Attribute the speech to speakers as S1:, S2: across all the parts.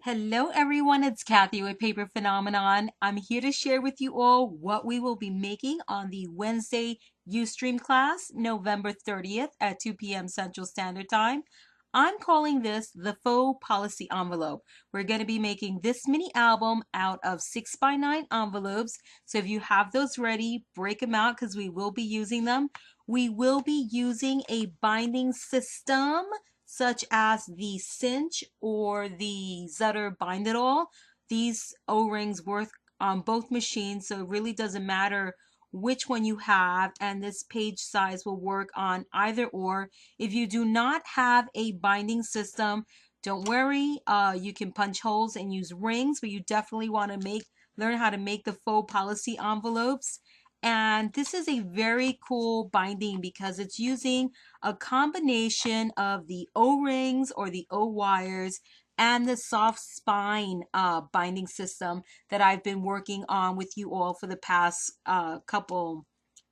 S1: Hello everyone, it's Kathy with Paper Phenomenon. I'm here to share with you all what we will be making on the Wednesday Ustream class, November 30th at 2 p.m. Central Standard Time. I'm calling this the Faux Policy Envelope. We're going to be making this mini album out of 6x9 envelopes. So if you have those ready, break them out because we will be using them. We will be using a binding system such as the cinch or the Zutter bind it all. These O-rings work on both machines, so it really doesn't matter which one you have, and this page size will work on either or. If you do not have a binding system, don't worry, you can punch holes and use rings, but you definitely want to learn how to make the faux policy envelopes. And this is a very cool binding because it's using a combination of the O-rings or the O-wires and the soft spine binding system that I've been working on with you all for the past couple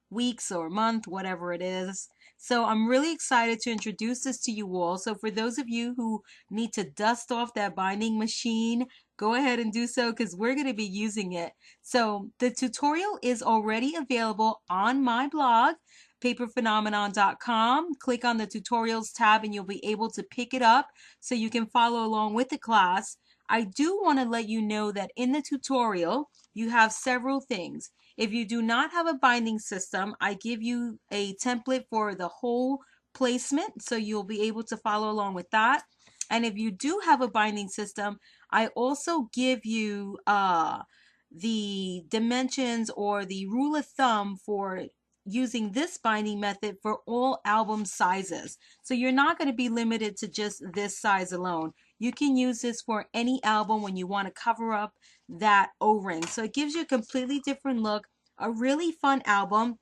S1: weeks or month, whatever it is. So I'm really excited to introduce this to you all. So for those of you who need to dust off that binding machine, go ahead and do so because we're going to be using it. So the tutorial is already available on my blog, paperphenomenon.com. Click on the tutorials tab and you'll be able to pick it up so you can follow along with the class. I do want to let you know that in the tutorial, you have several things. If you do not have a binding system, I give you a template for the whole placement, so you'll be able to follow along with that. And if you do have a binding system, I also give you the dimensions or the rule of thumb for using this binding method for all album sizes. So you're not going to be limited to just this size alone. You can use this for any album when you want to cover up that O-ring. So it gives you a completely different look, a really fun album,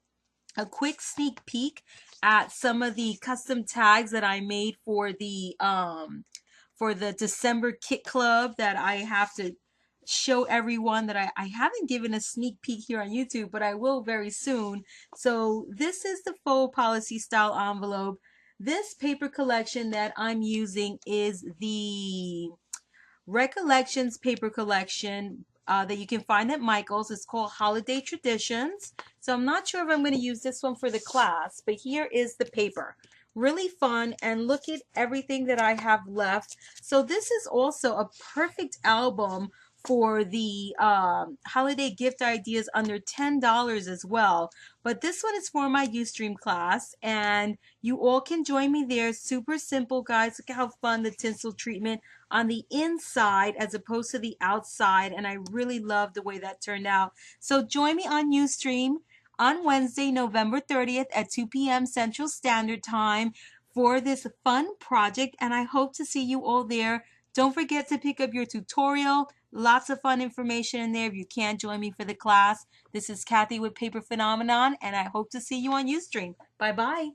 S1: a quick sneak peek at some of the custom tags that I made for the December Kit Club that I have to show everyone that I haven't given a sneak peek here on YouTube, but I will very soon. So this is the faux policy style envelope. This paper collection that I'm using is the Recollections paper collection that you can find at Michael's. It's called Holiday Traditions. So I'm not sure if I'm going to use this one for the class, but here is the paper. Really fun, and look at everything that I have left. So this is also a perfect album for the holiday gift ideas under $10 as well. But this one is for my Ustream class, and you all can join me there. Super simple, guys. Look how fun the tinsel treatment on the inside as opposed to the outside, and I really love the way that turned out. So join me on Ustream on Wednesday, November 30th at 2 p.m. Central Standard Time for this fun project, and I hope to see you all there. Don't forget to pick up your tutorial. Lots of fun information in there if you can't join me for the class. This is Kathy with Paper Phenomenon, and I hope to see you on Ustream. Bye-bye.